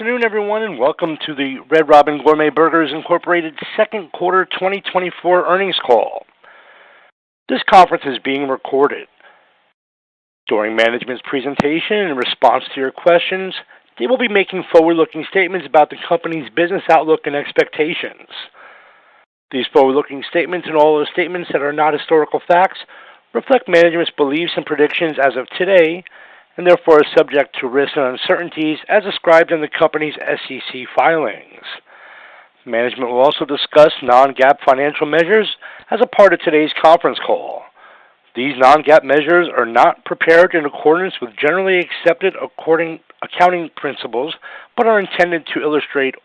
afternoon, everyone, and welcome to the Red Robin Gourmet Burgers Incorporated second quarter 2024 earnings call. This conference is being recorded. During management's presentation and in response to your questions, they will be making forward-looking statements about the company's business outlook and expectations. These forward-looking statements and all other statements that are not historical facts reflect management's beliefs and predictions as of today, and therefore are subject to risks and uncertainties as described in the company's SEC filings. Management will also discuss non-GAAP financial measures as a part of today's conference call. These non-GAAP measures are not prepared in accordance with generally accepted accounting principles, but are intended to illustrate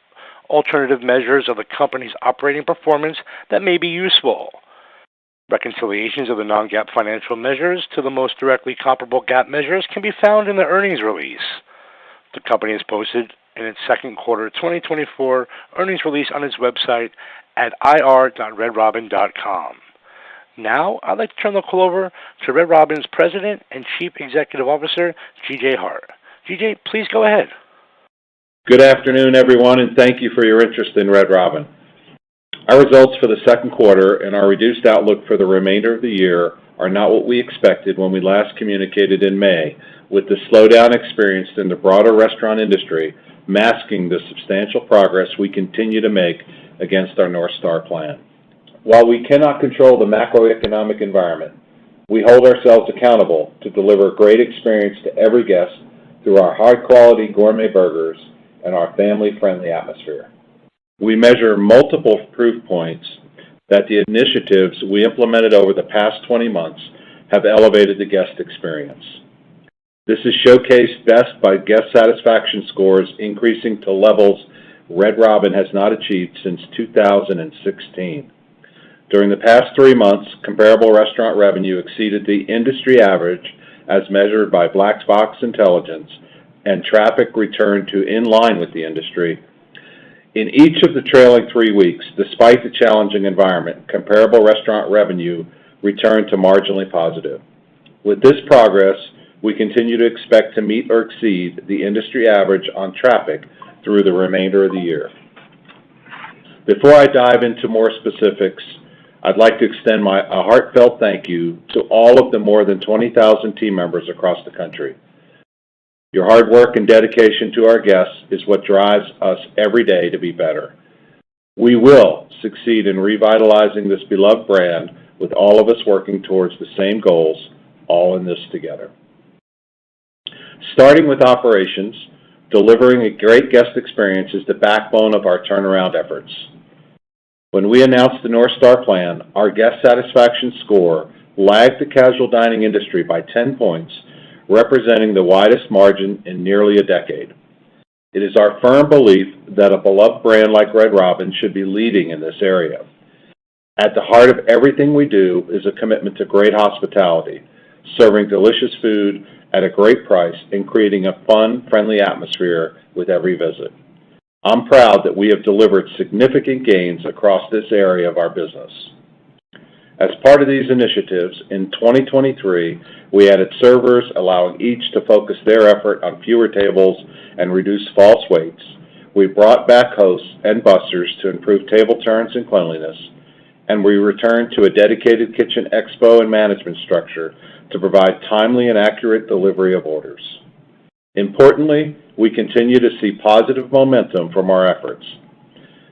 alternative measures of the company's operating performance that may be useful. Reconciliations of the non-GAAP financial measures to the most directly comparable GAAP measures can be found in the earnings release. The company has posted in its second quarter 2024 earnings release on its website at ir.redrobin.com. Now, I'd like to turn the call over to Red Robin's President and Chief Executive Officer, G.J. Hart. G.J., please go ahead. Good afternoon, everyone, and thank you for your interest in Red Robin. Our results for the second quarter and our reduced outlook for the remainder of the year are not what we expected when we last communicated in May, with the slowdown experienced in the broader restaurant industry masking the substantial progress we continue to make against our North Star plan. While we cannot control the macroeconomic environment, we hold ourselves accountable to deliver a great experience to every guest through our high-quality gourmet burgers and our family-friendly atmosphere. We measure multiple proof points that the initiatives we implemented over the past 20 months have elevated the guest experience. This is showcased best by guest satisfaction scores increasing to levels Red Robin has not achieved since 2016. During the past 3 months, comparable restaurant revenue exceeded the industry average as measured by Black Box Intelligence, and traffic returned to in line with the industry. In each of the trailing 3 weeks, despite the challenging environment, comparable restaurant revenue returned to marginally positive. With this progress, we continue to expect to meet or exceed the industry average on traffic through the remainder of the year. Before I dive into more specifics, I'd like to extend a heartfelt thank you to all of the more than 20,000 team members across the country. Your hard work and dedication to our guests is what drives us every day to be better. We will succeed in revitalizing this beloved brand with all of us working towards the same goals, all in this together. Starting with operations, delivering a great guest experience is the backbone of our turnaround efforts. When we announced the North Star plan, our guest satisfaction score lagged the casual dining industry by 10 points, representing the widest margin in nearly a decade. It is our firm belief that a beloved brand like Red Robin should be leading in this area. At the heart of everything we do is a commitment to great hospitality, serving delicious food at a great price and creating a fun, friendly atmosphere with every visit. I'm proud that we have delivered significant gains across this area of our business. As part of these initiatives, in 2023, we added servers, allowing each to focus their effort on fewer tables and reduce false waits. We brought back hosts and busters to improve table turns and cleanliness, and we returned to a dedicated kitchen expo and management structure to provide timely and accurate delivery of orders. Importantly, we continue to see positive momentum from our efforts.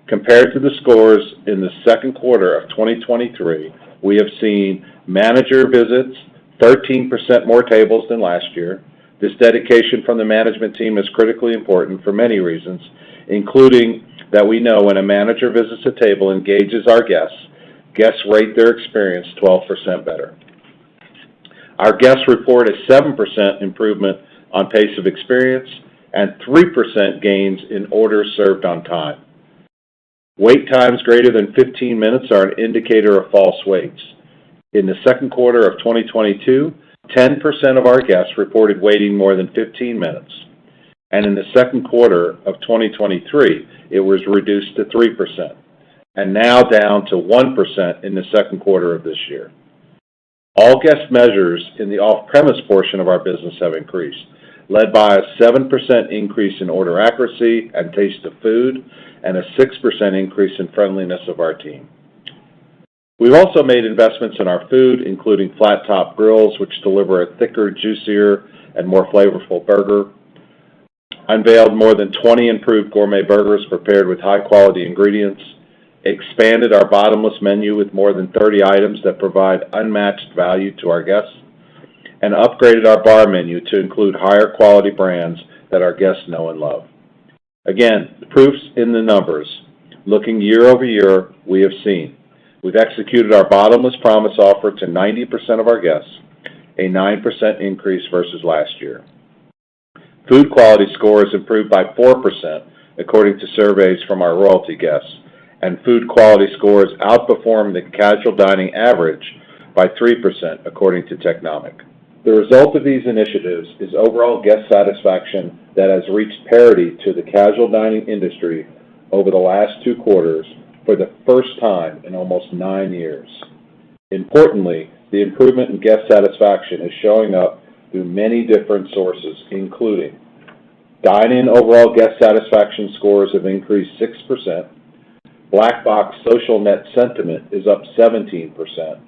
Compared to the scores in the second quarter of 2023, we have seen manager visits 13% more tables than last year. This dedication from the management team is critically important for many reasons, including that we know when a manager visits a table and engages our guests rate their experience 12% better. Our guests report a 7% improvement on pace of experience and 3% gains in orders served on time. Wait times greater than 15 minutes are an indicator of false waits. In the second quarter of 2022, 10% of our guests reported waiting more than 15 minutes. And in the second quarter of 2023, it was reduced to 3%, and now down to 1% in the second quarter of this year. All guest measures in the off-premise portion of our business have increased. led by a 7% increase in order accuracy and taste of food, and a 6% increase in friendliness of our team. We've also made investments in our food, including flat-top grills, which deliver a thicker, juicier, and more flavorful burger. Unveiled more than 20 improved gourmet burgers prepared with high-quality ingredients. Expanded our bottomless menu with more than 30 items that provide unmatched value to our guests. And upgraded our bar menu to include higher-quality brands that our guests know and love. Again, the proof's in the numbers. Looking year over year, we have seen. We've executed our bottomless promise offer to 90% of our guests, a 9% increase versus last year. Food quality scores improved by 4%, according to surveys from our royalty guests, and food quality scores outperformed the casual dining average by 3%, according to Technomic. The result of these initiatives is overall guest satisfaction that has reached parity to the casual dining industry over the last 2 quarters for the first time in almost 9 years. Importantly, the improvement in guest satisfaction is showing up through many different sources, including dine-in overall guest satisfaction scores have increased 6%, Black Box social net sentiment is up 17%,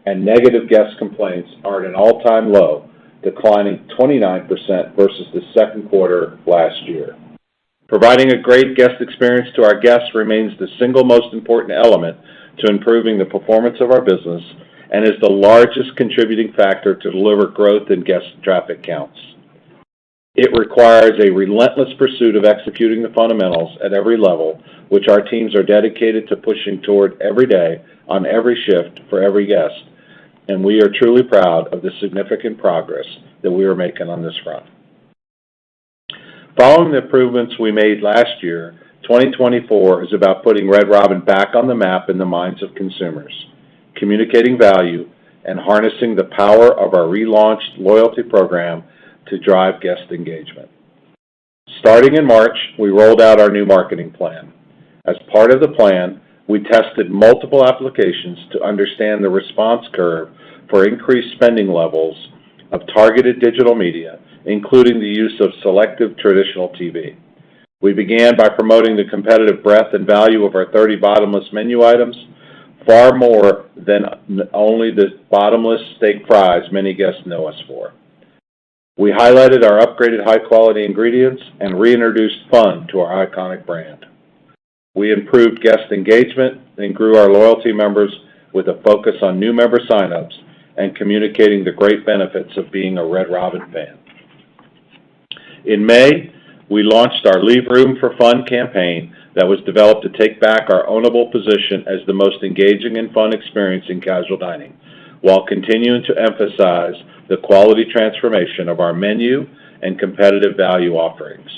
and negative guest complaints are at an all-time low, declining 29% versus the second quarter last year. Providing a great guest experience to our guests remains the single most important element to improving the performance of our business and is the largest contributing factor to deliver growth in guest traffic counts. It requires a relentless pursuit of executing the fundamentals at every level, which our teams are dedicated to pushing toward every day, on every shift, for every guest, and we are truly proud of the significant progress that we are making on this front. Following the improvements we made last year, 2024 is about putting Red Robin back on the map in the minds of consumers, communicating value, and harnessing the power of our relaunched loyalty program to drive guest engagement. Starting in March, we rolled out our new marketing plan. As part of the plan, we tested multiple applications to understand the response curve for increased spending levels of targeted digital media, including the use of selective traditional TV. We began by promoting the competitive breadth and value of our 30 bottomless menu items, far more than only the bottomless steak fries many guests know us for. We highlighted our upgraded high-quality ingredients and reintroduced fun to our iconic brand. We improved guest engagement and grew our loyalty members with a focus on new member signups and communicating the great benefits of being a Red Robin fan. In May, we launched our Leave Room for Fun campaign that was developed to take back our ownable position as the most engaging and fun experience in casual dining, while continuing to emphasize the quality transformation of our menu and competitive value offerings.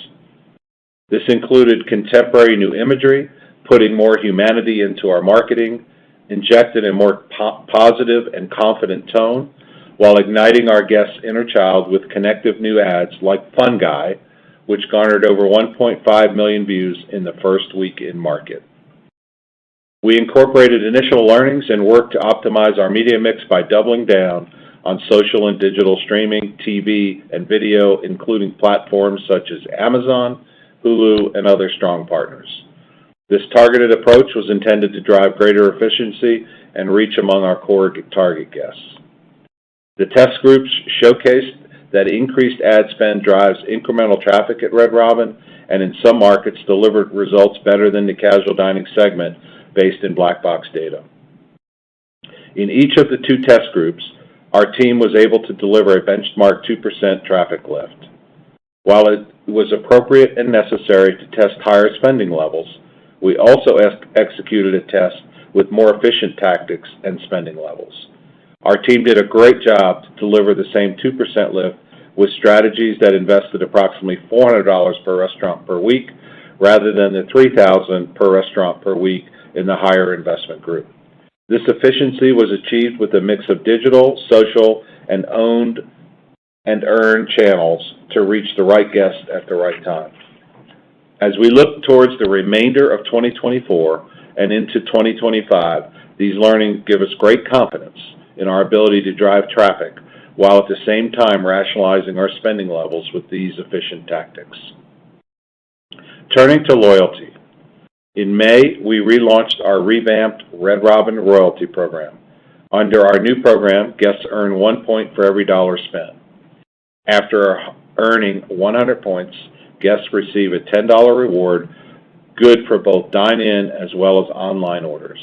This included contemporary new imagery, putting more humanity into our marketing, injected a more positive and confident tone, while igniting our guests' inner child with connective new ads like Fun Guy, which garnered over 1.5 million views in the first week in market. We incorporated initial learnings and worked to optimize our media mix by doubling down on social and digital streaming, TV, and video, including platforms such as Amazon, Hulu, and other strong partners. This targeted approach was intended to drive greater efficiency and reach among our core target guests. The test groups showcased that increased ad spend drives incremental traffic at Red Robin, and in some markets delivered results better than the casual dining segment based in Black Box data. In each of the 2 test groups, our team was able to deliver a benchmark 2% traffic lift. While it was appropriate and necessary to test higher spending levels, we also executed a test with more efficient tactics and spending levels. Our team did a great job to deliver the same 2% lift with strategies that invested approximately $400 per restaurant per week, rather than the $3,000 per restaurant per week in the higher investment group. This efficiency was achieved with a mix of digital, social, and owned and earned channels to reach the right guest at the right time. As we look towards the remainder of 2024 and into 2025, these learnings give us great confidence in our ability to drive traffic while at the same time rationalizing our spending levels with these efficient tactics. Turning to loyalty. In May, we relaunched our revamped Red Robin Royalty Program. Under our new program, guests earn 1 point for every dollar spent. After earning 100 points, guests receive a $10 reward, good for both dine-in as well as online orders.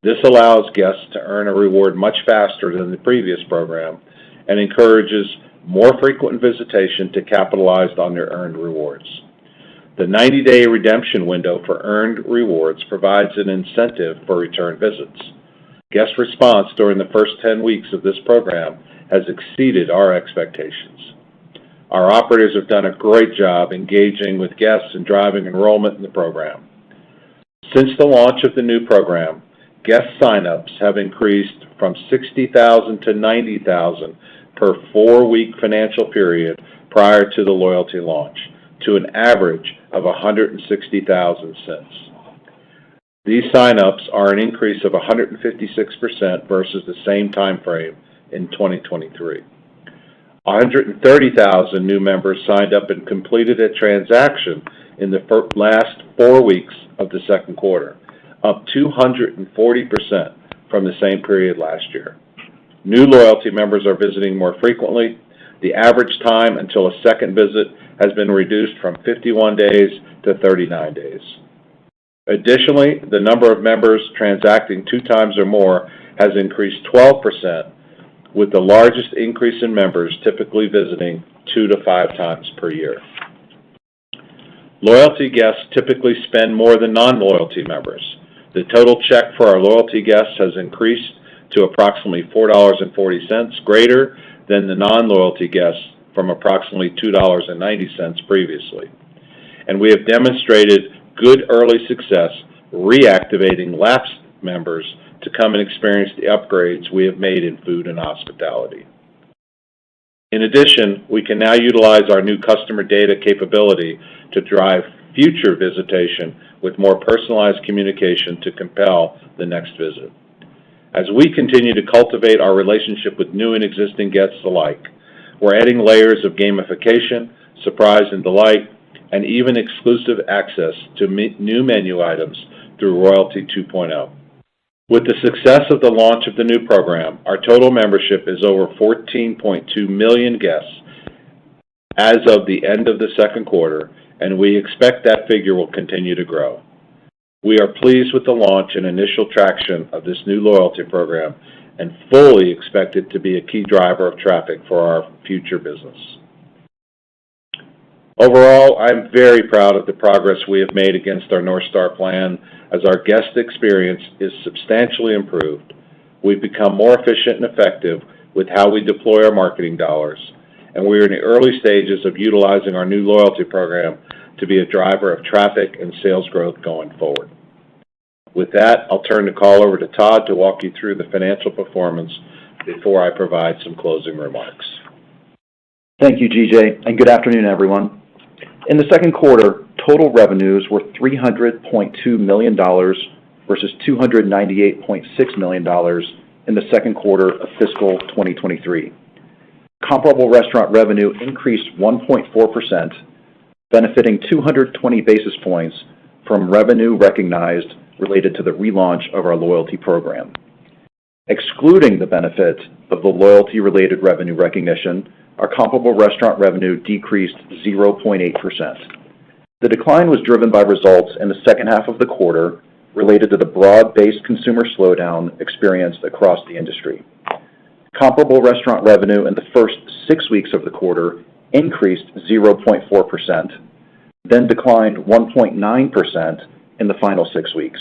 This allows guests to earn a reward much faster than the previous program and encourages more frequent visitation to capitalize on their earned rewards. The 90-day redemption window for earned rewards provides an incentive for return visits. Guest response during the first 10 weeks of this program has exceeded our expectations. Our operators have done a great job engaging with guests and driving enrollment in the program. Since the launch of the new program, guest sign-ups have increased from 60,000 to 90,000 per 4-week financial period prior to the loyalty launch, to an average of 160,000 since. These sign-ups are an increase of 156% versus the same time frame in 2023. 130,000 new members signed up and completed a transaction in the last 4 weeks of the second quarter, up 240% from the same period last year. New loyalty members are visiting more frequently. The average time until a second visit has been reduced from 51 days to 39 days. Additionally, the number of members transacting 2 times or more has increased 12%, with the largest increase in members typically visiting 2 to 5 times per year. Loyalty guests typically spend more than non-loyalty members. The total check for our loyalty guests has increased to approximately $4.40, greater than the non-loyalty guests from approximately $2.90 previously. And we have demonstrated good early success reactivating lapsed members to come and experience the upgrades we have made in food and hospitality. In addition, we can now utilize our new customer data capability to drive future visitation with more personalized communication to compel the next visit. As we continue to cultivate our relationship with new and existing guests alike, we're adding layers of gamification, surprise and delight, and even exclusive access to new menu items through Royalty 2.0. With the success of the launch of the new program, our total membership is over 14.2 million guests as of the end of the second quarter, and we expect that figure will continue to grow. We are pleased with the launch and initial traction of this new loyalty program and fully expect it to be a key driver of traffic for our future business. Overall, I'm very proud of the progress we have made against our North Star plan as our guest experience is substantially improved. We've become more efficient and effective with how we deploy our marketing dollars, and we are in the early stages of utilizing our new loyalty program to be a driver of traffic and sales growth going forward. With that, I'll turn the call over to Todd to walk you through the financial performance before I provide some closing remarks. Thank you, GJ, and good afternoon, everyone. In the second quarter, total revenues were $300.2 million versus $298.6 million in the second quarter of fiscal 2023. Comparable restaurant revenue increased 1.4%, benefiting 220 basis points from revenue recognized related to the relaunch of our loyalty program. Excluding the benefit of the loyalty-related revenue recognition, our comparable restaurant revenue decreased 0.8%. The decline was driven by results in the second half of the quarter related to the broad-based consumer slowdown experienced across the industry. Comparable restaurant revenue in the first 6 weeks of the quarter increased 0.4%, then declined 1.9% in the final 6 weeks.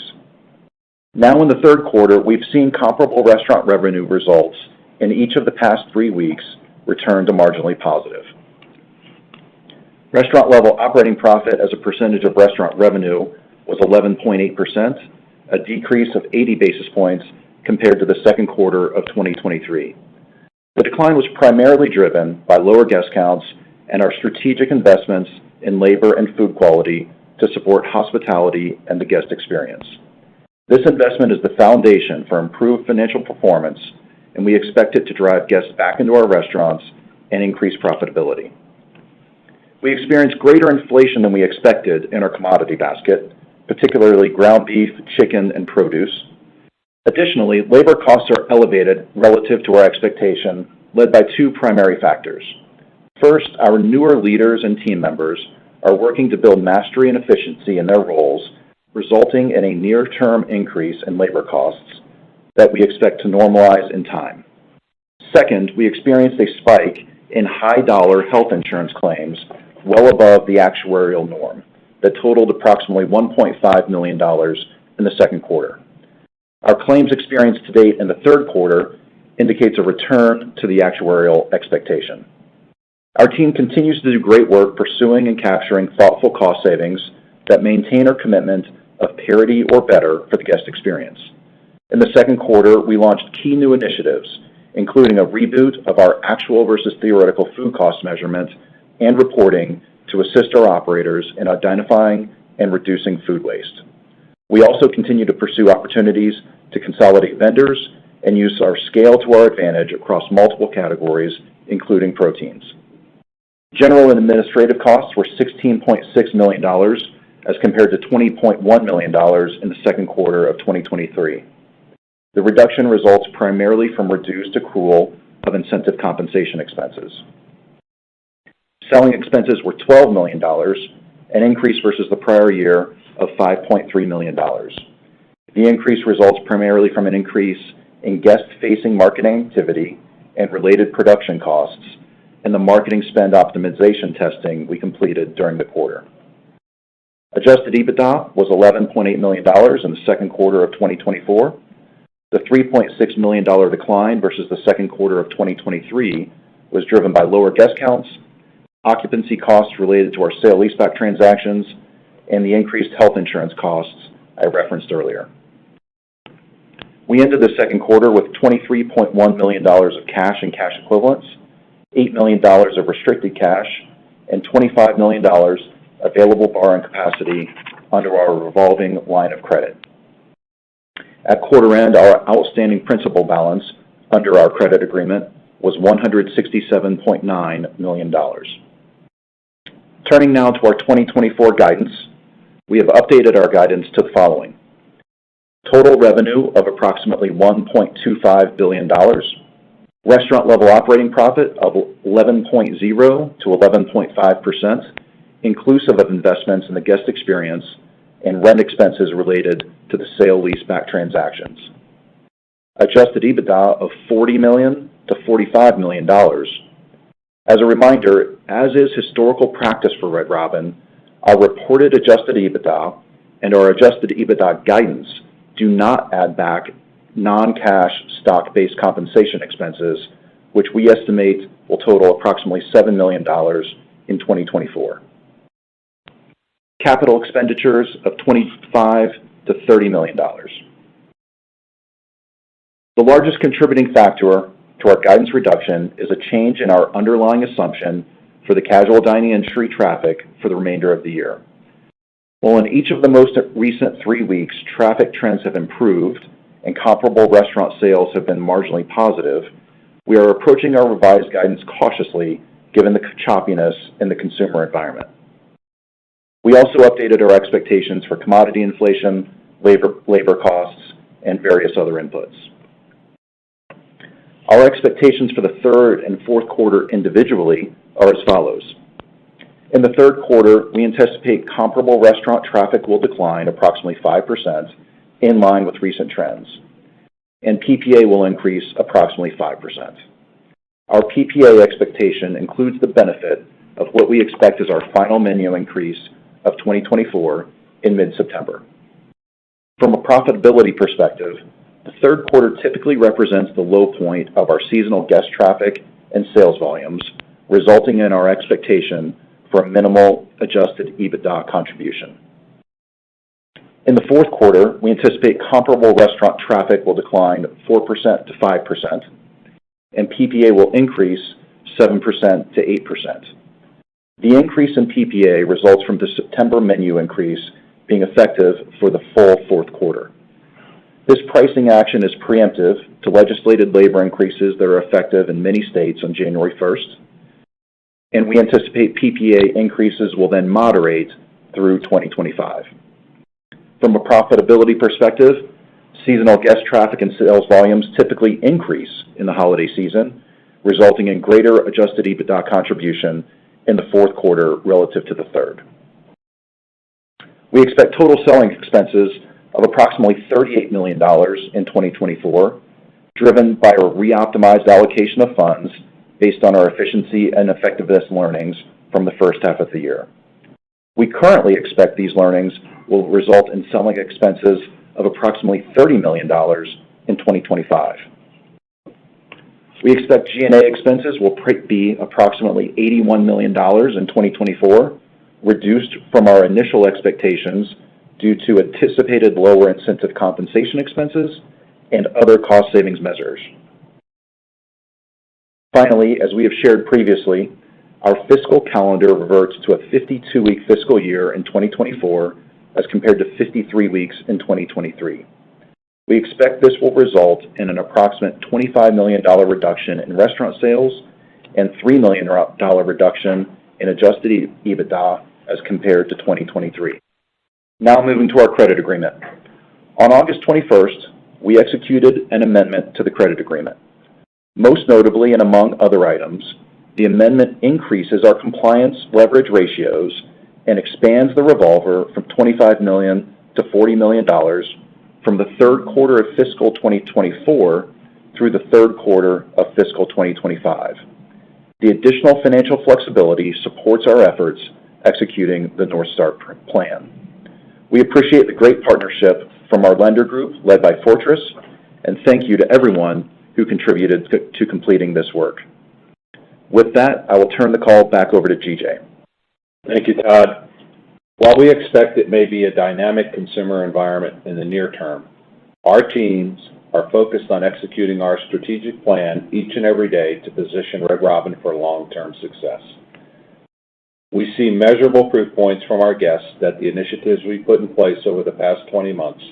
Now in the third quarter, we've seen comparable restaurant revenue results in each of the past 3 weeks return to marginally positive. Restaurant level operating profit as a percentage of restaurant revenue was 11.8%, a decrease of 80 basis points compared to the second quarter of 2023. The decline was primarily driven by lower guest counts and our strategic investments in labor and food quality to support hospitality and the guest experience. This investment is the foundation for improved financial performance and we expect it to drive guests back into our restaurants and increase profitability. We experienced greater inflation than we expected in our commodity basket, particularly ground beef, chicken, and produce. Additionally, labor costs are elevated relative to our expectation, led by two primary factors. First, our newer leaders and team members are working to build mastery and efficiency in their roles, resulting in a near-term increase in labor costs that we expect to normalize in time. Second, we experienced a spike in high-dollar health insurance claims well above the actuarial norm that totaled approximately $1.5 million in the second quarter. Our claims experience to date in the third quarter indicates a return to the actuarial expectation. Our team continues to do great work pursuing and capturing thoughtful cost savings that maintain our commitment of parity or better for the guest experience. In the second quarter, we launched key new initiatives, including a reboot of our actual versus theoretical food cost measurement and reporting to assist our operators in identifying and reducing food waste. We also continue to pursue opportunities to consolidate vendors and use our scale to our advantage across multiple categories, including proteins. General and administrative costs were $16.6 million as compared to $20.1 million in the second quarter of 2023. The reduction results primarily from reduced accrual of incentive compensation expenses. Selling expenses were $12 million, an increase versus the prior year of $5.3 million. The increase results primarily from an increase in guest-facing marketing activity and related production costs and the marketing spend optimization testing we completed during the quarter. Adjusted EBITDA was $11.8 million in the second quarter of 2024. The $3.6 million decline versus the second quarter of 2023 was driven by lower guest counts, occupancy costs related to our sale-leaseback transactions, and the increased health insurance costs I referenced earlier. We ended the second quarter with $23.1 million of cash and cash equivalents, $8 million of restricted cash, and $25 million available borrowing capacity under our revolving line of credit. At quarter end, our outstanding principal balance under our credit agreement was $167.9 million. Turning now to our 2024 guidance, we have updated our guidance to the following. Total revenue of approximately $1.25 billion, restaurant-level operating profit of 11.0 to 11.5%, inclusive of investments in the guest experience and rent expenses related to the sale-leaseback transactions. Adjusted EBITDA of $40 million to $45 million. As a reminder, as is historical practice for Red Robin, our reported adjusted EBITDA and our adjusted EBITDA guidance do not add back non-cash stock-based compensation expenses, which we estimate will total approximately $7 million in 2024. Capital expenditures of $25 to $30 million. The largest contributing factor to our guidance reduction is a change in our underlying assumption for the casual dining industry traffic for the remainder of the year. While in each of the most recent 3 weeks, traffic trends have improved and comparable restaurant sales have been marginally positive, we are approaching our revised guidance cautiously given the choppiness in the consumer environment. We also updated our expectations for commodity inflation, labor costs, and various other inputs. Our expectations for the third and fourth quarter individually are as follows. In the third quarter, we anticipate comparable restaurant traffic will decline approximately 5% in line with recent trends, and PPA will increase approximately 5%. Our PPA expectation includes the benefit of what we expect is our final menu increase of 2024 in mid-September. From a profitability perspective, the third quarter typically represents the low point of our seasonal guest traffic and sales volumes, resulting in our expectation for a minimal adjusted EBITDA contribution. In the fourth quarter, we anticipate comparable restaurant traffic will decline 4% to 5%, and PPA will increase 7% to 8%. The increase in PPA results from the September menu increase being effective for the full fourth quarter. This pricing action is preemptive to legislated labor increases that are effective in many states on January 1st, and we anticipate PPA increases will then moderate through 2025. From a profitability perspective, seasonal guest traffic and sales volumes typically increase in the holiday season, resulting in greater adjusted EBITDA contribution in the fourth quarter relative to the third. We expect total selling expenses of approximately $38 million in 2024, driven by a reoptimized allocation of funds based on our efficiency and effectiveness learnings from the first half of the year. We currently expect these learnings will result in selling expenses of approximately $30 million in 2025. We expect G&A expenses will be approximately $81 million in 2024, reduced from our initial expectations due to anticipated lower incentive compensation expenses and other cost savings measures. Finally, as we have shared previously, our fiscal calendar reverts to a 52-week fiscal year in 2024 as compared to 53 weeks in 2023. We expect this will result in an approximate $25 million reduction in restaurant sales and $3 million reduction in adjusted EBITDA as compared to 2023. Now moving to our credit agreement. On August 21st, we executed an amendment to the credit agreement. Most notably, and among other items, the amendment increases our compliance leverage ratios and expands the revolver from $25 million to $40 million from the third quarter of fiscal 2024 through the third quarter of fiscal 2025. The additional financial flexibility supports our efforts executing the North Star plan. We appreciate the great partnership from our lender group led by Fortress, and thank you to everyone who contributed to completing this work. With that, I will turn the call back over to GJ. Thank you, Todd. While we expect it may be a dynamic consumer environment in the near term, our teams are focused on executing our strategic plan each and every day to position Red Robin for long-term success. We see measurable proof points from our guests that the initiatives we put in place over the past 20 months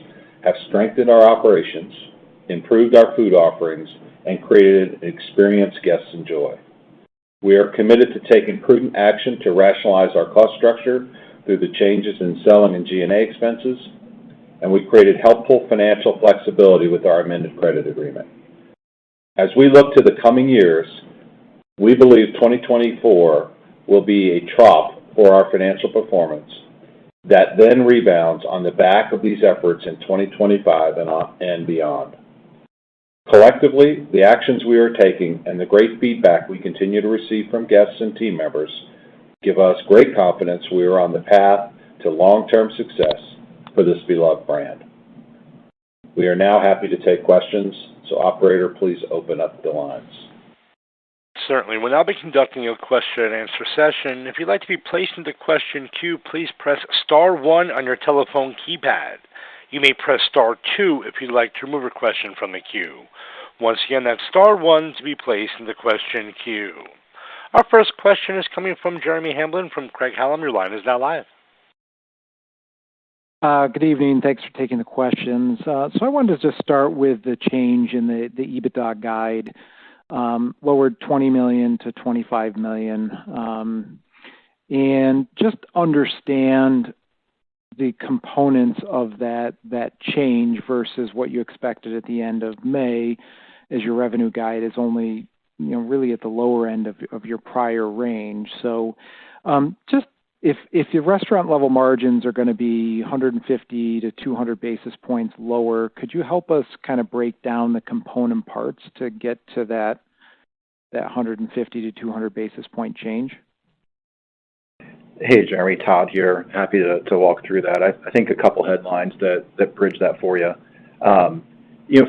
have strengthened our operations, improved our food offerings, and created an experience guests enjoy. We are committed to taking prudent action to rationalize our cost structure through the changes in selling and G&A expenses, and we created helpful financial flexibility with our amended credit agreement. As we look to the coming years, we believe 2024 will be a trough for our financial performance that then rebounds on the back of these efforts in 2025 and beyond. Collectively, the actions we are taking and the great feedback we continue to receive from guests and team members give us great confidence we are on the path to long-term success for this beloved brand. We are now happy to take questions, so operator, please open up the lines. Certainly. We'll now be conducting a question and answer session. If you'd like to be placed into question queue, please press star 1 on your telephone keypad. You may press star 2 if you'd like to remove a question from the queue. Once again, that's star 1 to be placed in the question queue. Our first question is coming from Jeremy Hamblin from Craig-Hallum. Your line is now live. Good evening. Thanks for taking the questions. So I wanted to just start with the change in the EBITDA guide, lowered $20 million to $25 million, and just understand the components of that change versus what you expected at the end of May, as your revenue guide is only, really at the lower end of your prior range. So just if your restaurant level margins are going to be 150 to 200 basis points lower, could you help us kind of break down the component parts to get to that 150 to 200 basis point change? Hey, Jeremy, Todd here. Happy to walk through that. I think a couple headlines that bridge that for you.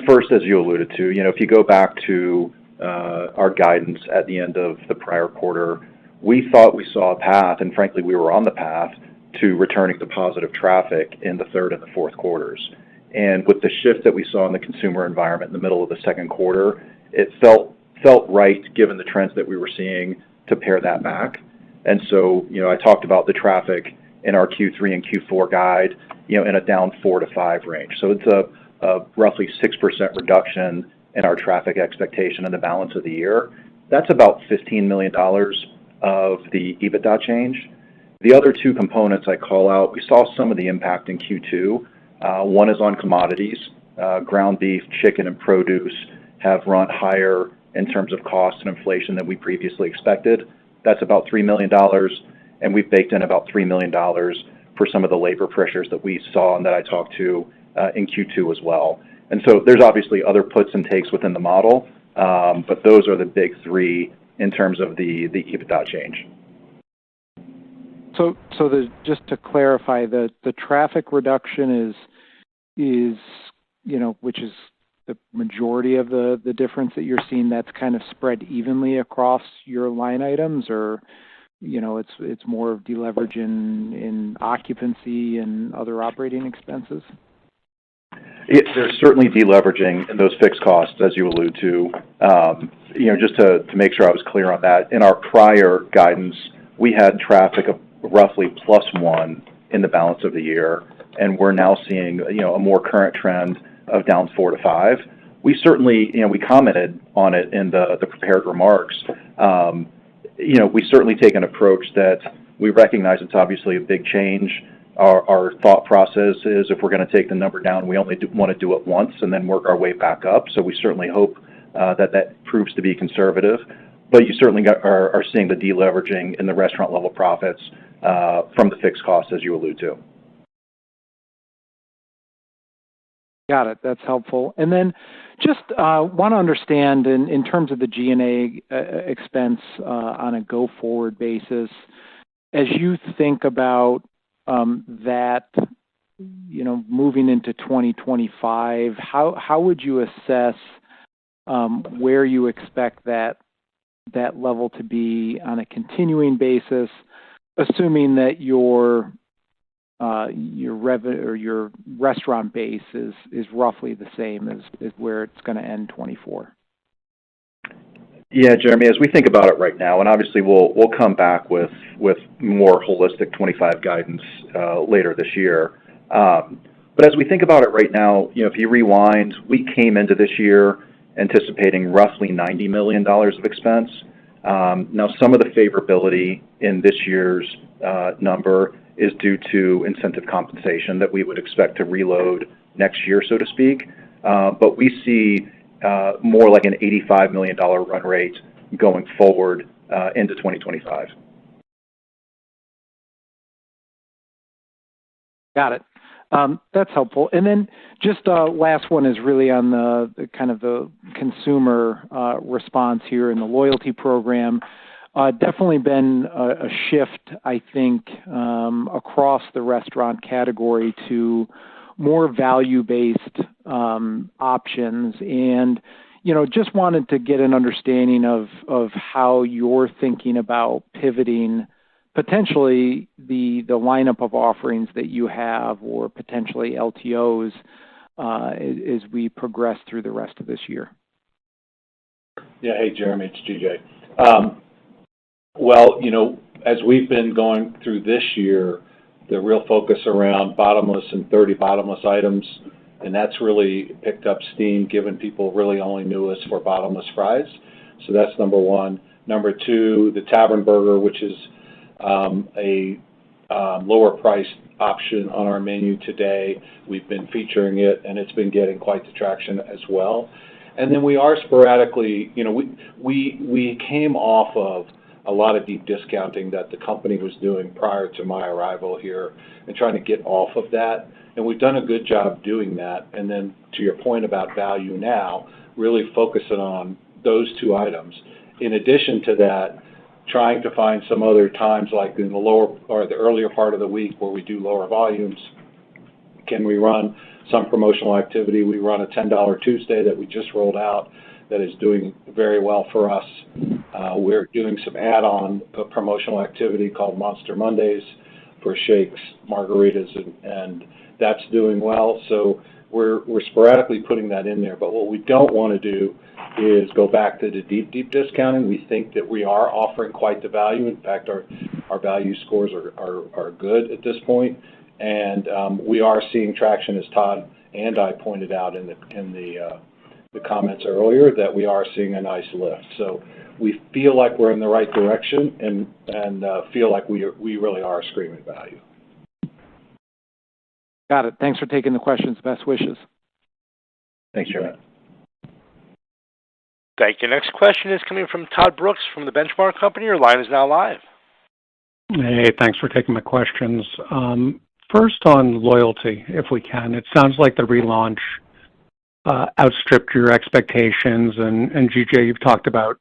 First, as you alluded to, if you go back to our guidance at the end of the prior quarter, we thought we saw a path, and frankly, we were on the path to returning to positive traffic in the third and the fourth quarters. And with the shift that we saw in the consumer environment in the middle of the second quarter, it felt right, given the trends that we were seeing, to pare that back. And so, I talked about the traffic in our Q3 and Q4 guide, in a down 4 to 5 range. So it's a roughly 6% reduction in our traffic expectation in the balance of the year. That's about $15 million of the EBITDA change. The other two components I call out, we saw some of the impact in Q2. One is on commodities. Ground beef, chicken, and produce have run higher in terms of cost and inflation than we previously expected. That's about $3 million, and we've baked in about $3 million for some of the labor pressures that we saw and that I talked to in Q2 as well. And so there's obviously other puts and takes within the model, but those are the big three in terms of the EBITDA change. So just to clarify, the traffic reduction is which is the majority of the difference that you're seeing, that's kind of spread evenly across your line items, or it's more of deleverage in occupancy and other operating expenses? There's certainly deleveraging in those fixed costs, as you allude to. Just to make sure I was clear on that, in our prior guidance, we had traffic of roughly +1 in the balance of the year, and we're now seeing a more current trend of down 4 to 5. We certainly, we commented on it in the prepared remarks. We certainly take an approach that we recognize it's obviously a big change. Our thought process is if we're going to take the number down, we only want to do it once and then work our way back up. So we certainly hope that proves to be conservative. But you certainly are seeing the deleveraging in the restaurant level profits from the fixed costs, as you allude to. Got it. That's helpful. And then just want to understand in terms of the G&A expense on a go-forward basis, as you think about that, moving into 2025, how would you assess where you expect that level to be on a continuing basis, assuming that your revenue or your restaurant base is roughly the same as where it's going to end 24? Yeah, Jeremy, as we think about it right now, and obviously we'll come back with more holistic 25 guidance later this year. But as we think about it right now, if you rewind, we came into this year anticipating roughly $90 million of expense. Now, some of the favorability in this year's number is due to incentive compensation that we would expect to reload next year, so to speak. But we see more like an $85 million run rate going forward into 2025. Got it. That's helpful. And then just last one is really on the kind of the consumer response here in the loyalty program. Definitely been a shift, I think, across the restaurant category to more value-based options. And, just wanted to get an understanding of how you're thinking about pivoting potentially the lineup of offerings that you have, or potentially LTOs, as we progress through the rest of this year. Yeah. Hey, Jeremy, it's GJ. Well, as we've been going through this year, the real focus around bottomless and 30 bottomless items, and that's really picked up steam, given people really only knew us for bottomless fries. So that's number one. Number two, the Tavern Burger, which is a lower priced option on our menu today. We've been featuring it, and it's been getting quite the traction as well. And then we are sporadically, we came off of a lot of deep discounting that the company was doing prior to my arrival here, and trying to get off of that. And we've done a good job doing that. And then to your point about value now, really focusing on those two items. In addition to that, trying to find some other times, like in the lower or the earlier part of the week where we do lower volumes, can we run some promotional activity? We run a $10 Tuesday that we just rolled out that is doing very well for us. We're doing some add-on promotional activity called Monster Mondays for shakes, margaritas, and that's doing well. So we're sporadically putting that in there. But what we don't want to do is go back to the deep discounting. We think that we are offering quite the value. In fact, our value scores are good at this point. And we are seeing traction, as Todd and I pointed out in the comments earlier that we are seeing a nice lift. So we feel like we're in the right direction and feel like we really are a screaming value. Got it. Thanks for taking the questions. Best wishes. Thanks, Jeremy. Thank you. Next question is coming from Todd Brooks from the Benchmark Company. Your line is now live. Hey, thanks for taking my questions. First on loyalty, if we can. It sounds like the relaunch outstripped your expectations, and GJ, you've talked about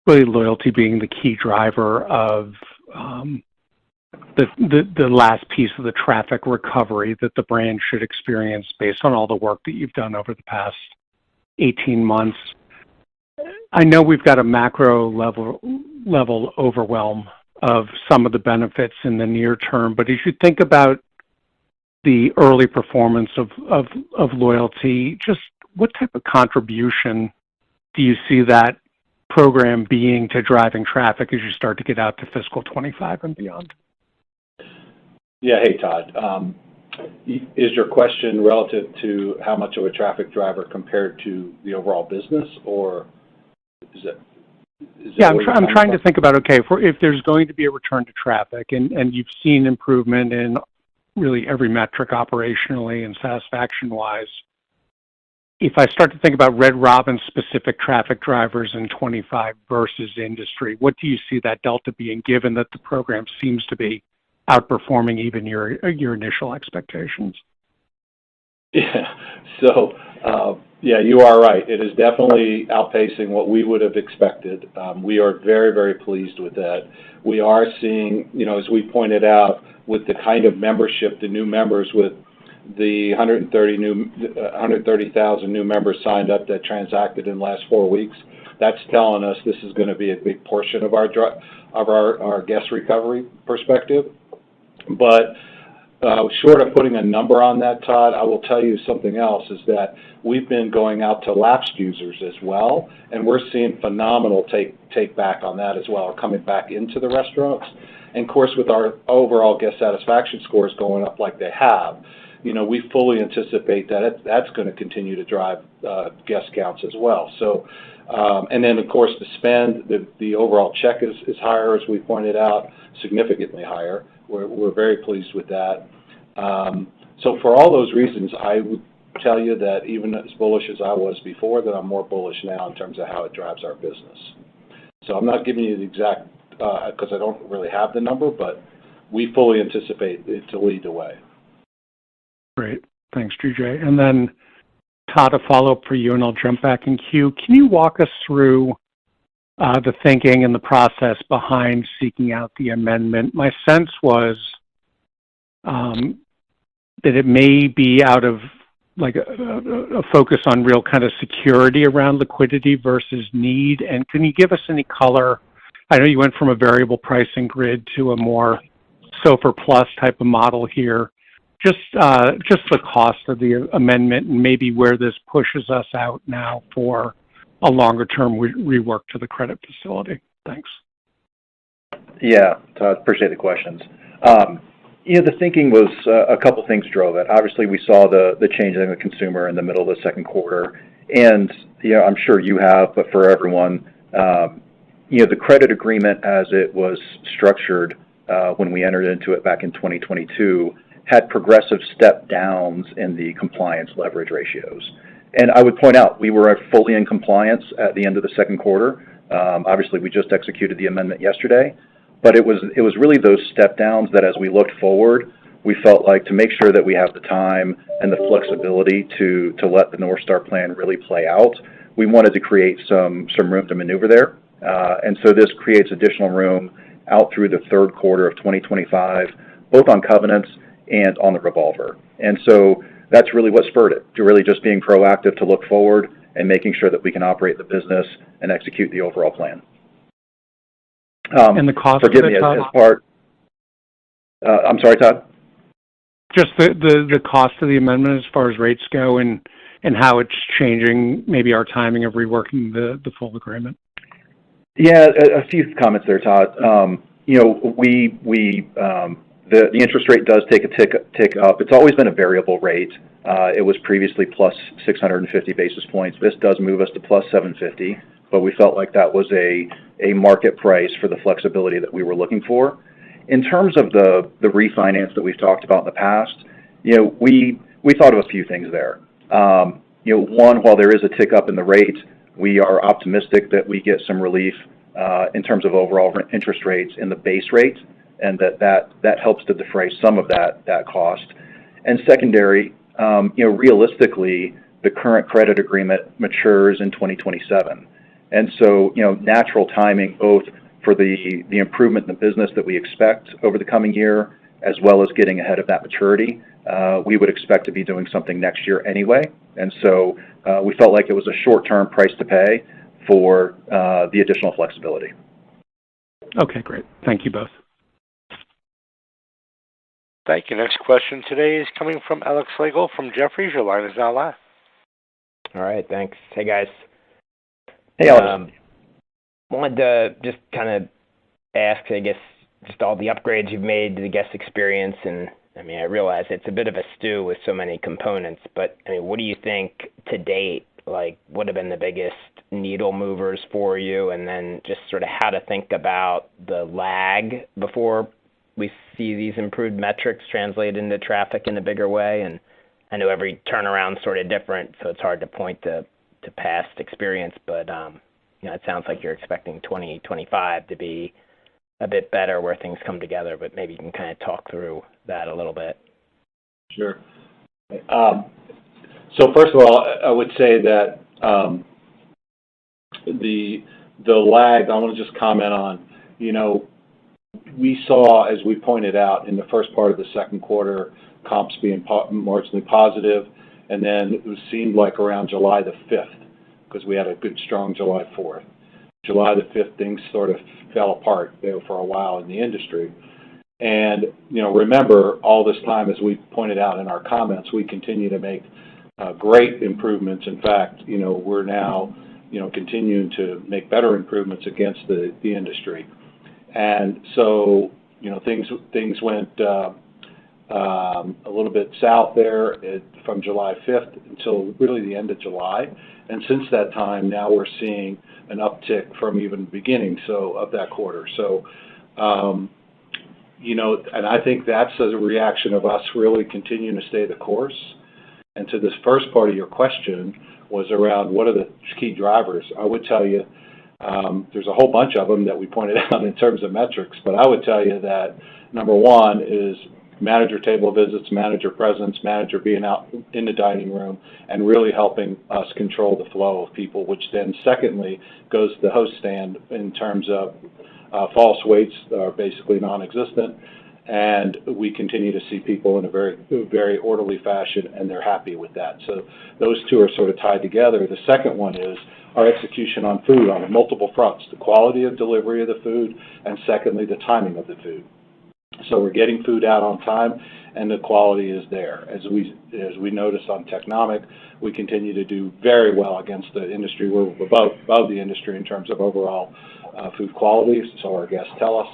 really loyalty being the key driver of the last piece of the traffic recovery that the brand should experience based on all the work that you've done over the past 18 months. I know we've got a macro level overwhelm of some of the benefits in the near term, but as you think about the early performance of loyalty, just what type of contribution do you see that program being to driving traffic as you start to get out to fiscal 25 and beyond? Yeah, hey Todd. Is your question relative to how much of a traffic driver compared to the overall business, or is that? Yeah, I'm trying to think about, okay, if there's going to be a return to traffic and you've seen improvement in really every metric operationally and satisfaction-wise, if I start to think about Red Robin specific traffic drivers in 25 versus industry, what do you see that delta being, given that the program seems to be outperforming even your initial expectations? Yeah, so yeah, you are right. It is definitely outpacing what we would have expected. We are very, very pleased with that. We are seeing, as we pointed out, with the kind of membership, the new members, with the 130,000 new members signed up that transacted in the last 4 weeks. That's telling us this is going to be a big portion of our guest recovery perspective. But short of putting a number on that, Todd, I will tell you something else, is that we've been going out to lapsed users as well, and we're seeing phenomenal take back on that as well, coming back into the restaurants. And of course, with our overall guest satisfaction scores going up like they have, we fully anticipate that that's going to continue to drive guest counts as well. So, and then of course the spend, the overall check is higher, as we pointed out, significantly higher. We're very pleased with that. So for all those reasons, I would tell you that even as bullish as I was before, that I'm more bullish now in terms of how it drives our business. So I'm not giving you the exact, because I don't really have the number, but we fully anticipate it to lead the way. Great. Thanks, GJ. And then, Todd, a follow-up for you, and I'll jump back in queue. Can you walk us through the thinking and the process behind seeking out the amendment? My sense was that it may be out of like a focus on real kind of security around liquidity versus need. And can you give us any color? I know you went from a variable pricing grid to a more SOFR plus type of model here. Just the cost of the amendment and maybe where this pushes us out now for a longer-term rework to the credit facility. Thanks. Yeah, Todd, appreciate the questions. The thinking was a couple things drove it. Obviously, we saw the change in the consumer in the middle of the second quarter, and I'm sure you have, but for everyone, the credit agreement as it was structured when we entered into it back in 2022 had progressive step downs in the compliance leverage ratios. And I would point out, we were fully in compliance at the end of the second quarter. Obviously, we just executed the amendment yesterday, but it was really those step downs that as we looked forward, we felt like to make sure that we have the time and the flexibility to let the North Star plan really play out, we wanted to create some room to maneuver there. And so this creates additional room out through the third quarter of 2025, both on covenants and on the revolver. And so that's really what spurred it, to really just being proactive to look forward and making sure that we can operate the business and execute the overall plan. And the cost forgive of it, me, Todd? as part. I'm sorry, Todd? Just the cost of the amendment as far as rates go and how it's changing maybe our timing of reworking the full agreement. Yeah, a few comments there, Todd. We the interest rate does take a tick up. It's always been a variable rate. It was previously plus 650 basis points. This does move us to plus 750, but we felt like that was a market price for the flexibility that we were looking for. In terms of the refinance that we've talked about in the past, we thought of a few things there. One, while there is a tick up in the rate, we are optimistic that we get some relief in terms of overall interest rates in the base rate, and that helps to defray some of that cost. And secondary, realistically, the current credit agreement matures in 2027. And so, natural timing, both for the improvement in the business that we expect over the coming year, as well as getting ahead of that maturity, we would expect to be doing something next year anyway. And so we felt like it was a short-term price to pay for the additional flexibility. Okay, great. Thank you both. Thank you. Next question today is coming from Alex Slagle from Jefferies. Your line is now live. All right, thanks. Hey, guys. Hey, Alex. Wanted to just kind of ask, I guess, just all the upgrades you've made to the guest experience. And, I realize it's a bit of a stew with so many components, but, what do you think to date, would have been the biggest needle movers for you? And then just sort of how to think about the lag before we see these improved metrics translate into traffic in a bigger way. And I know every turnaround's sort of different, so it's hard to point to past experience, but it sounds like you're expecting 2025 to be a bit better where things come together, but maybe you can kind of talk through that a little bit. Sure. So first of all, I would say that the lag, I want to just comment on, we saw, as we pointed out in the first part of the second quarter, comps being marginally positive, and then it seemed like around July the 5th, because we had a good, strong July 4th. July the 5th, things sort of fell apart there for a while in the industry. And, remember, all this time, as we pointed out in our comments, we continue to make great improvements. In fact, we're now, continuing to make better improvements against the industry. And so, things went a little bit south there from July 5th until really the end of July. And since that time, now we're seeing an uptick from even the beginning of that quarter. So, and I think that's a reaction of us really continuing to stay the course. And to this first part of your question was around what are the key drivers. I would tell you there's a whole bunch of them that we pointed out in terms of metrics, but I would tell you that number one is manager table visits, manager presence, manager being out in the dining room and really helping us control the flow of people, which then secondly goes to the host stand in terms of false waits are basically non-existent, and we continue to see people in a very, very orderly fashion, and they're happy with that. So those two are sort of tied together. The second one is our execution on food on multiple fronts, the quality of delivery of the food, and secondly, the timing of the food. So we're getting food out on time, and the quality is there. As we noticed on Technomic, we continue to do very well against the industry. We're above the industry in terms of overall food quality, so our guests tell us.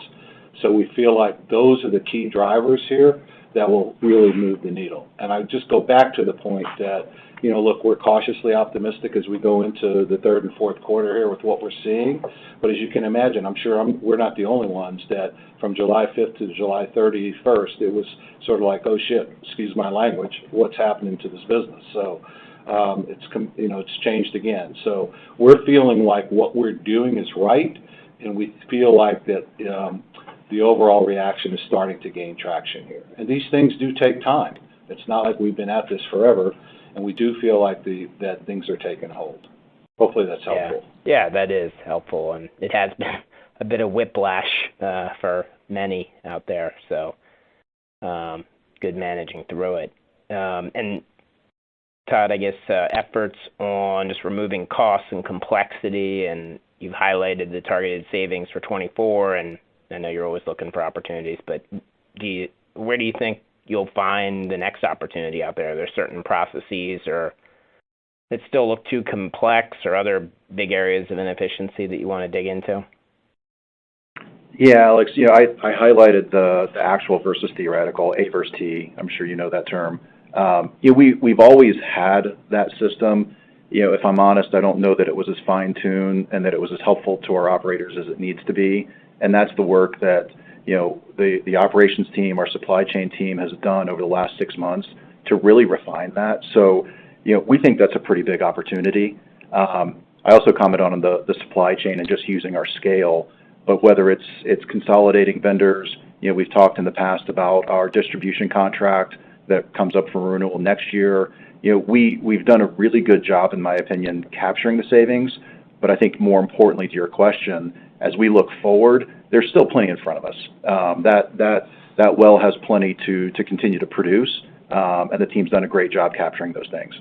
So we feel like those are the key drivers here that will really move the needle. And I just go back to the point that, look, we're cautiously optimistic as we go into the third and fourth quarter here with what we're seeing. But as you can imagine, I'm sure we're not the only ones that from July 5th to July 31st, it was sort of like, oh shit, excuse my language, what's happening to this business? So it's changed again. So we're feeling like what we're doing is right, and we feel like that the overall reaction is starting to gain traction here. And these things do take time. It's not like we've been at this forever, and we do feel like that things are taking hold. Hopefully that's helpful. Yeah, that is helpful, and it has been a bit of whiplash for many out there, so good managing through it. And Todd, I guess efforts on just removing costs and complexity, and you've highlighted the targeted savings for 24, and I know you're always looking for opportunities, but where do you think you'll find the next opportunity out there? Are there certain processes or that still look too complex or other big areas of inefficiency that you want to dig into? Yeah, Alex, I highlighted the actual versus theoretical, A versus T. I'm sure you know that term. We've always had that system. If I'm honest, I don't know that it was as fine-tuned and that it was as helpful to our operators as it needs to be. And that's the work that, the operations team, our supply chain team has done over the last 6 months to really refine that. So, we think that's a pretty big opportunity. I also comment on the supply chain and just using our scale, but whether it's consolidating vendors, we've talked in the past about our distribution contract that comes up for renewal next year. We've done a really good job, in my opinion, capturing the savings. But I think more importantly to your question, as we look forward, there's still plenty in front of us. That well has plenty to continue to produce, and the team's done a great job capturing those things.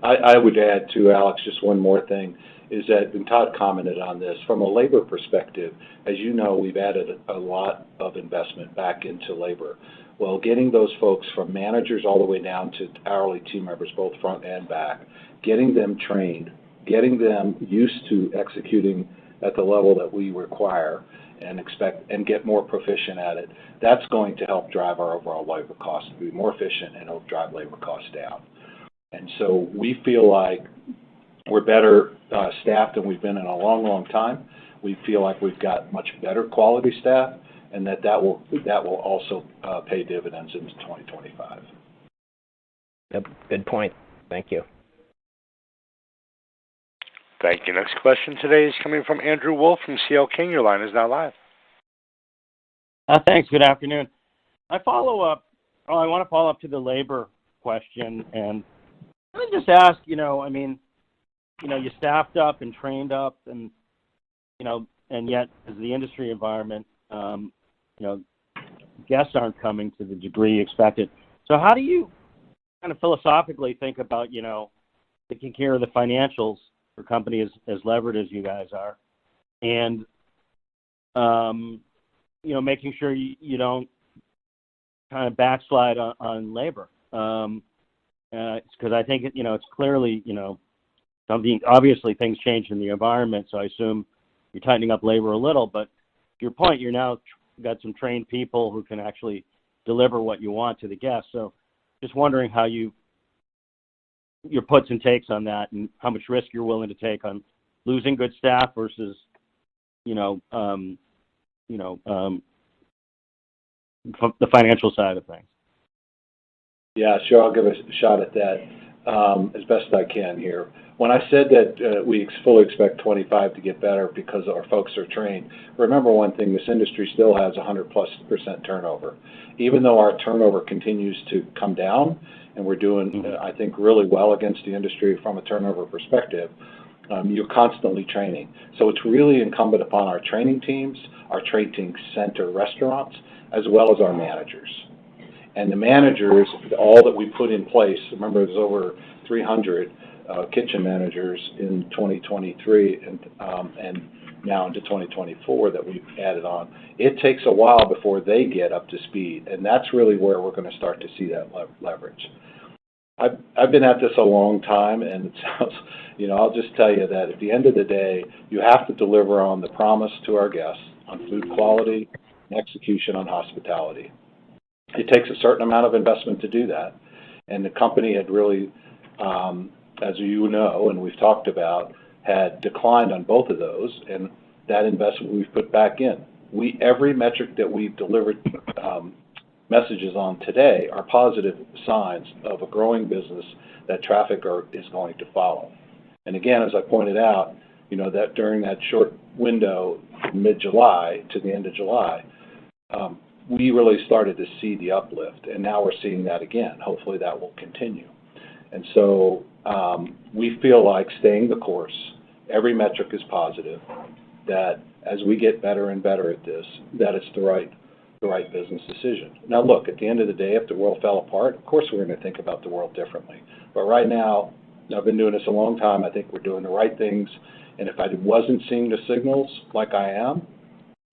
I would add to Alex just one more thing, is that, and Todd commented on this, from a labor perspective, as you know, we've added a lot of investment back into labor. Well, getting those folks from managers all the way down to hourly team members, both front and back, getting them trained, getting them used to executing at the level that we require and expect, and get more proficient at it, that's going to help drive our overall labor costs to be more efficient and help drive labor costs down. And so we feel like we're better staffed than we've been in a long, long time. We feel like we've got much better quality staff, and that will also pay dividends into 2025. Yep, good point. Thank you. Thank you. Next question today is coming from Andrew Wolf from C.L. King. Your line is now live. Thanks. Good afternoon. I want to follow up to the labor question, and let me just ask, you staffed up and trained up, and yet as the industry environment, guests aren't coming to the degree expected. So how do you kind of philosophically think about, taking care of the financials for companies as levered as you guys are, and making sure you don't kind of backslide on labor? Because I think it's clearly obviously things changed in the environment, so I assume you're tightening up labor a little. But to your point, you're now got some trained people who can actually deliver what you want to the guests. So just wondering how your puts and takes on that, and how much risk you're willing to take on losing good staff versus the financial side of things. Yeah, sure. I'll give a shot at that as best I can here. When I said that we fully expect 25 to get better because our folks are trained, remember one thing, this industry still has 100+% turnover. Even though our turnover continues to come down, and we're doing, I think, really well against the industry from a turnover perspective, you're constantly training. So it's really incumbent upon our training teams, our training center restaurants, as well as our managers. And the managers, all that we put in place, remember there's over 300 kitchen managers in 2023 and now into 2024 that we've added on. It takes a while before they get up to speed, and that's really where we're going to start to see that leverage. I've been at this a long time, and it sounds, I'll just tell you that at the end of the day, you have to deliver on the promise to our guests on food quality and execution on hospitality. It takes a certain amount of investment to do that, and the company had really, as you know, and we've talked about, had declined on both of those, and that investment we've put back in. Every metric that we've delivered messages on today are positive signs of a growing business that traffic is going to follow. And again, as I pointed out, that during that short window, mid-July to the end of July, we really started to see the uplift, and now we're seeing that again. Hopefully that will continue. And so we feel like staying the course, every metric is positive, that as we get better and better at this, that it's the right business decision. Now look, at the end of the day, if the world fell apart, of course we're going to think about the world differently. But right now, I've been doing this a long time, I think we're doing the right things, and if I wasn't seeing the signals like I am,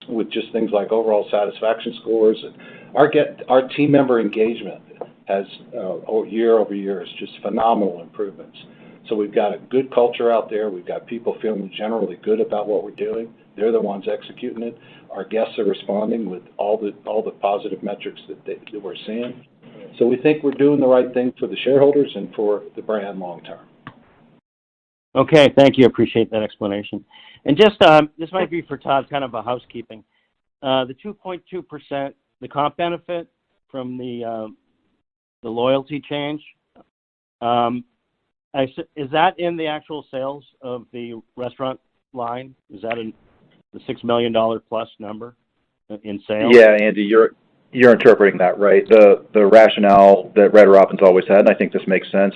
with just things like overall satisfaction scores, and our team member engagement has year over year is just phenomenal improvements. So we've got a good culture out there. We've got people feeling generally good about what we're doing. They're the ones executing it. Our guests are responding with all the positive metrics that we're seeing. So we think we're doing the right thing for the shareholders and for the brand long term. Okay, thank you. Appreciate that explanation. And just this might be for Todd, kind of a housekeeping. The 2.2%, the comp benefit from the loyalty change, is that in the actual sales of the restaurant line? Is that in the $6 million plus number in sales? Yeah, Andy, you're interpreting that right. The rationale that Red Robin's always had, and I think this makes sense.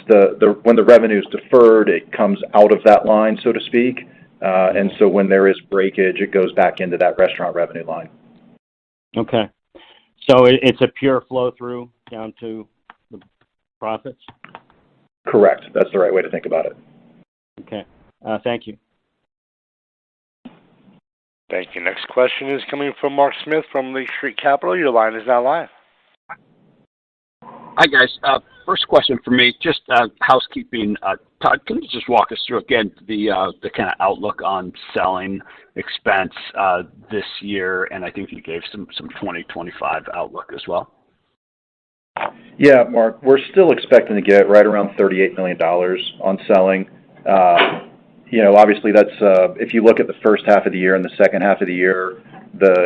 When the revenue is deferred, it comes out of that line, so to speak. And so when there is breakage, it goes back into that restaurant revenue line. Okay. So it's a pure flow through down to the profits? Correct. That's the right way to think about it. Okay. Thank you. Thank you. Next question is coming from Mark Smith from Lake Street Capital. Your line is now live. Hi, guys. First question for me, just housekeeping. Todd, can you just walk us through again the kind of outlook on selling expense this year? And I think you gave some 2025 outlook as well. Yeah, Mark, we're still expecting to get right around $38 million on selling. Obviously that's, if you look at the first half of the year and the second half of the year,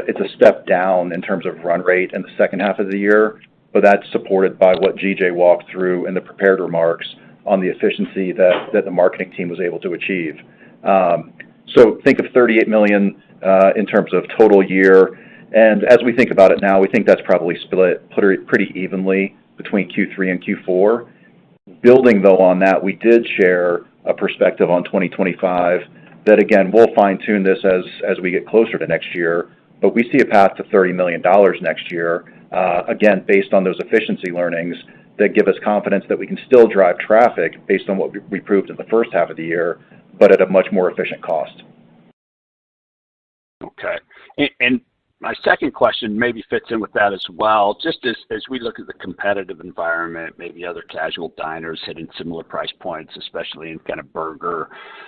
it's a step down in terms of run rate in the second half of the year, but that's supported by what GJ walked through in the prepared remarks on the efficiency that the marketing team was able to achieve. So think of $38 million in terms of total year. And as we think about it now, we think that's probably split pretty evenly between Q3 and Q4. Building, though, on that, we did share a perspective on 2025 that, again, we'll fine-tune this as we get closer to next year, but we see a path to $30 million next year, again, based on those efficiency learnings that give us confidence that we can still drive traffic based on what we proved in the first half of the year, but at a much more efficient cost. Okay. And my second question maybe fits in with that as well. Just as we look at the competitive environment, maybe other casual diners hitting similar price points, especially in kind of burger,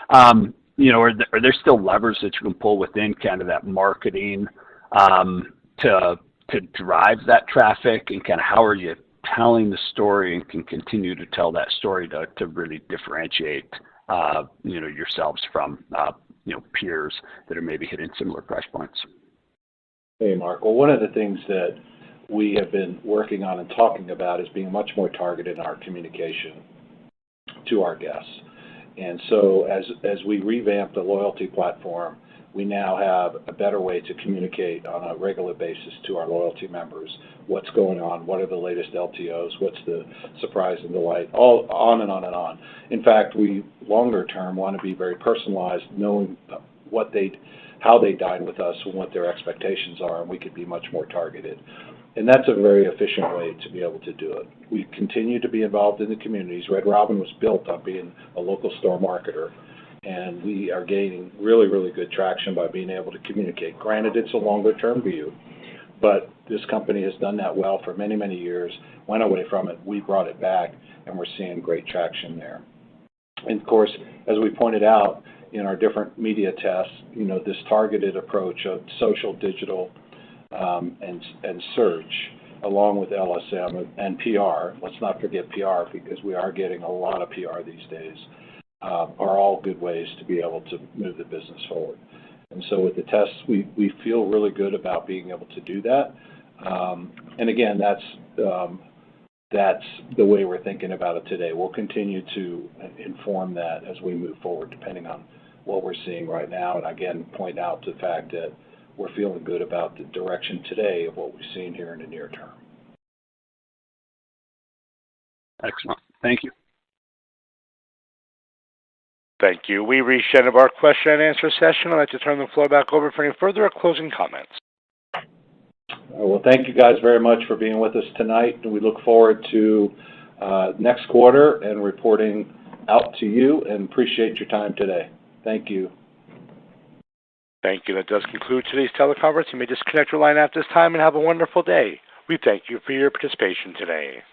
are there still levers that you can pull within kind of that marketing to drive that traffic, and kind of how are you telling the story and can continue to tell that story to really differentiate yourselves from peers that are maybe hitting similar price points? Hey, Mark. Well, one of the things that we have been working on and talking about is being much more targeted in our communication to our guests. And so as we revamp the loyalty platform, we now have a better way to communicate on a regular basis to our loyalty members what's going on, what are the latest LTOs, what's the surprise and delight, all on and on and on. In fact, we longer term want to be very personalized, knowing how they dine with us and what their expectations are, and we could be much more targeted. And that's a very efficient way to be able to do it. We continue to be involved in the communities. Red Robin was built on being a local store marketer, and we are gaining really, really good traction by being able to communicate. Granted, it's a longer-term view, but this company has done that well for many, many years, went away from it, we brought it back, and we're seeing great traction there. And, of course, as we pointed out in our different media tests, this targeted approach of social, digital, and search, along with LSM and PR, let's not forget PR because we are getting a lot of PR these days, are all good ways to be able to move the business forward. And so with the tests, we feel really good about being able to do that. And again, that's the way we're thinking about it today. We'll continue to inform that as we move forward, depending on what we're seeing right now. And again, point out the fact that we're feeling good about the direction today of what we've seen here in the near term. Excellent. Thank you. Thank you. We reached the end of our question and answer session. I'd like to turn the floor back over for any further or closing comments. Well, thank you guys very much for being with us tonight. And we look forward to next quarter and reporting out to you, and appreciate your time today. Thank you. Thank you. That does conclude today's teleconference. You may disconnect your line at this time and have a wonderful day. We thank you for your participation today.